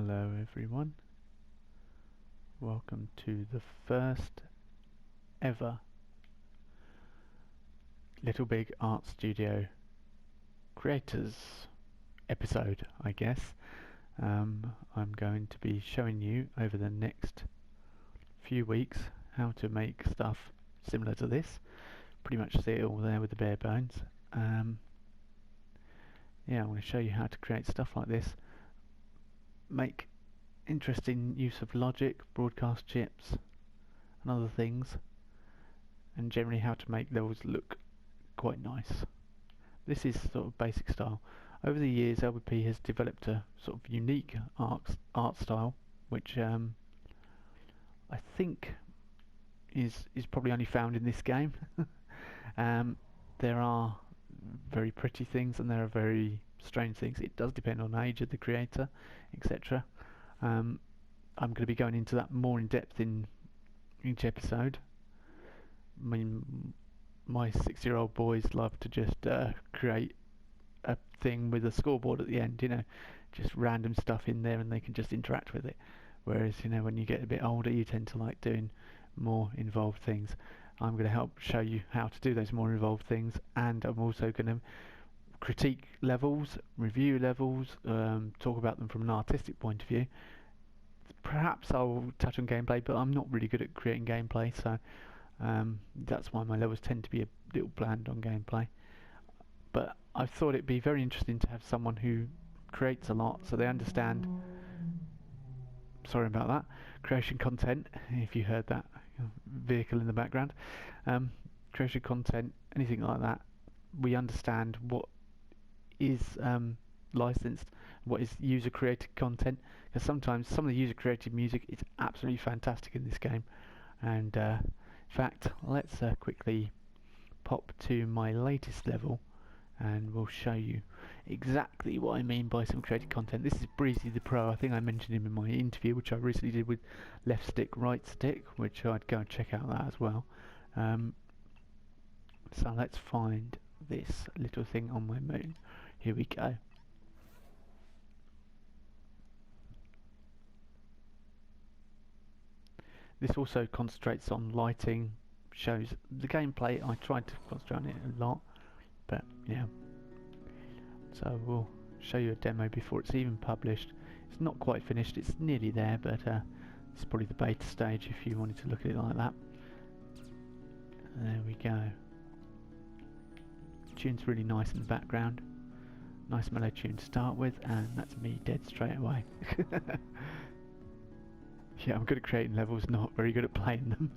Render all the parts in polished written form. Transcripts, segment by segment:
Hello everyone, welcome to the first ever Little Big Art Studio creators episode, I guess. I'm going to be showing you over the next few weeks how to make stuff similar to this. Pretty much see it all there with the bare bones. I'm going to show you how to create stuff like this, make interesting use of logic, broadcast chips and other things, and generally how to make levels look quite nice. This is sort of basic style. Over the years LBP has developed a sort of unique art style which I think is probably only found in this game. There are very pretty things and there are very strange things. It does depend on age of the creator, etc. I'm going to be going into that more in depth in each episode. I mean, my 6-year-old boys love to just create a thing with a scoreboard at the end, just random stuff in there and they can just interact with it. Whereas, when you get a bit older you tend to like doing more involved things. I'm going to help show you how to do those more involved things, and I'm also going to critique levels, review levels, talk about them from an artistic point of view. Perhaps I'll touch on gameplay, but I'm not really good at creating gameplay, so that's why my levels tend to be a little bland on gameplay. But I thought it'd be very interesting to have someone who creates a lot, so they understand, sorry about that, creation content, if you heard that vehicle in the background. Creation content, anything like that, we understand what is licensed, what is user created content, because sometimes some of the user created music is absolutely fantastic in this game. And in fact, let's quickly pop to my latest level and we'll show you exactly what I mean by some created content. This is Breezy the Pro. I think I mentioned him in my interview, which I recently did with Left Stick, Right Stick, which I'd go and check out that as well. So let's find this little thing on my moon. Here we go. This also concentrates on lighting, shows the gameplay. I tried to concentrate on it a lot, but yeah. So we'll show you a demo before it's even published. It's not quite finished, it's nearly there, but it's probably the beta stage if you wanted to look at it like that. There we go. Tune's really nice in the background. Nice mellow tune to start with, and that's me dead straight away. Yeah, I'm good at creating levels, not very good at playing them.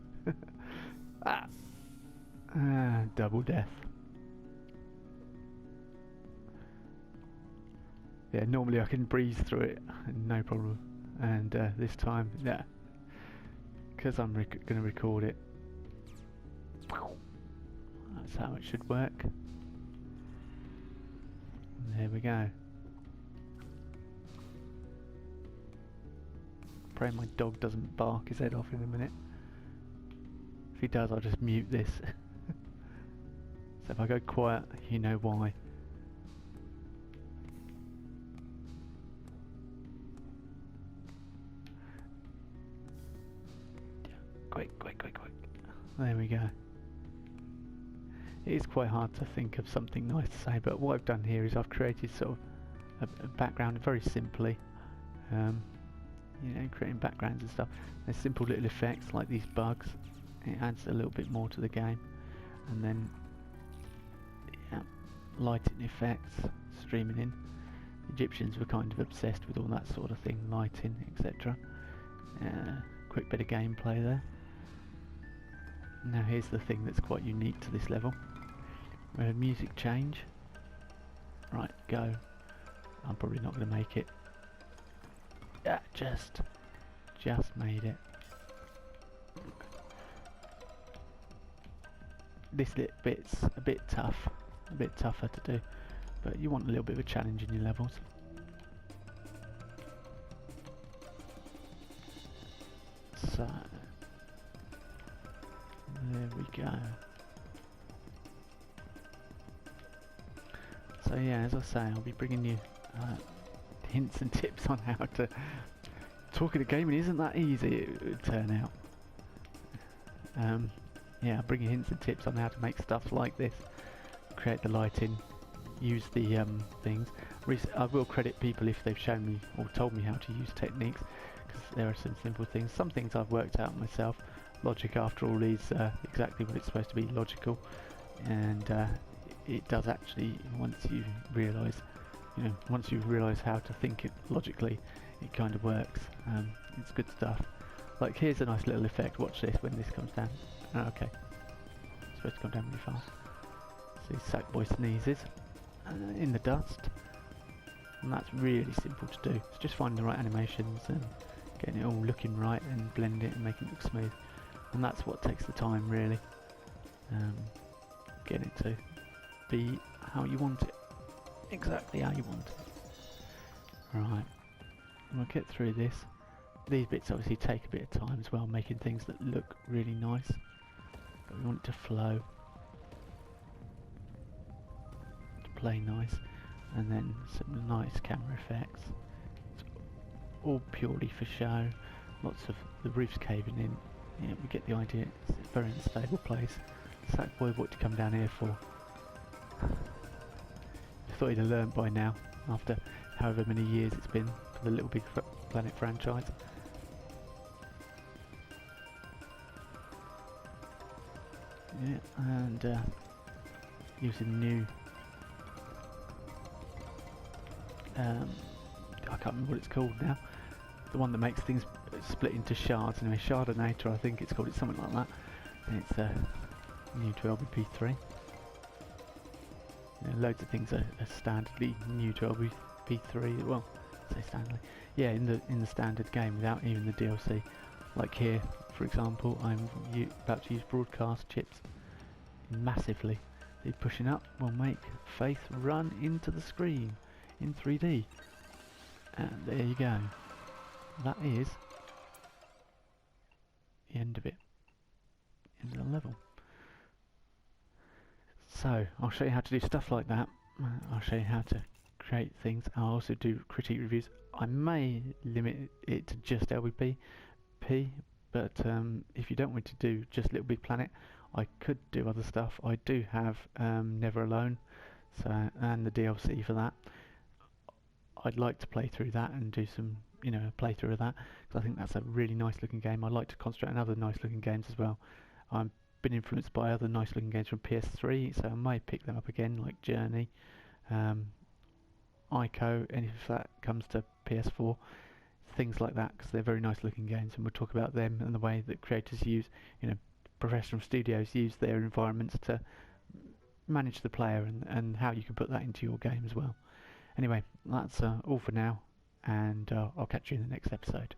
Double death. Yeah, normally I can breeze through it, no problem. And this time, yeah, because I'm going to record it. That's how it should work. There we go. Pray my dog doesn't bark his head off in a minute. If he does, I'll just mute this. So if I go quiet, you know why. Quick. There we go. It is quite hard to think of something nice to say, but what I've done here is I've created sort of a background very simply. Creating backgrounds and stuff. There's simple little effects like these bugs. It adds a little bit more to the game. And then lighting effects, streaming in. Egyptians were kind of obsessed with all that sort of thing, lighting, etc. Quick bit of gameplay there. Now here's the thing that's quite unique to this level. We have music change. Right, go. I'm probably not going to make it. Yeah, just made it. This little bit's a bit tough, a bit tougher to do, but you want a little bit of a challenge in your levels. So there we go. So yeah, as I say, I'll be bringing you hints and tips on how to talk in a game, and isn't that easy, it would turn out. Yeah, I'll bring you hints and tips on how to make stuff like this, create the lighting, use the things. I will credit people if they've shown me or told me how to use techniques, because there are some simple things. Some things I've worked out myself. Logic, after all, is exactly what it's supposed to be, logical, and it does actually, once you realise how to think it logically, it kind of works. It's good stuff. Like, here's a nice little effect. Watch this when this comes down. Oh, okay, it's supposed to come down really fast. See, Sackboy sneezes in the dust, and that's really simple to do. It's just finding the right animations and getting it all looking right and blending it and making it look smooth. And that's what takes the time, really. Getting it to be how you want it, exactly how you want it. Right, we'll get through this. These bits obviously take a bit of time as well, making things that look really nice, but we want it to flow, to play nice, and then some nice camera effects. It's all purely for show. Lots of the roof's caving in. Yeah, we get the idea. It's a very unstable place. Sackboy, what to come down here for? I thought he'd have learned by now, after however many years it's been for the Little Big Planet franchise. Yeah, and using new I can't remember what it's called now. The one that makes things split into shards. Anyway, Shardinator, I think it's called. It's something like that. And it's new to LBP3. You know, loads of things are standardly new to LBP3. Well, I say standardly. Yeah, in the standard game without even the DLC. Like here, for example, I'm about to use broadcast chips massively. The pushing up will make Faith run into the screen in 3D. And there you go. That is the end of it. End of the level. So, I'll show you how to do stuff like that. I'll show you how to create things. I'll also do critique reviews. I may limit it to just LBP, but if you don't want to do just Little Big Planet, I could do other stuff. I do have Never Alone, and the DLC for that. I'd like to play through that and do some, a playthrough of that, because I think that's a really nice looking game. I'd like to concentrate on other nice looking games as well. I've been influenced by other nice looking games from PS3, so I may pick them up again, like Journey, Ico, and if that comes to PS4, things like that, because they're very nice looking games, and we'll talk about them and the way that creators use, professional studios use their environments to manage the player, and how you can put that into your game as well. Anyway, that's all for now, and I'll catch you in the next episode.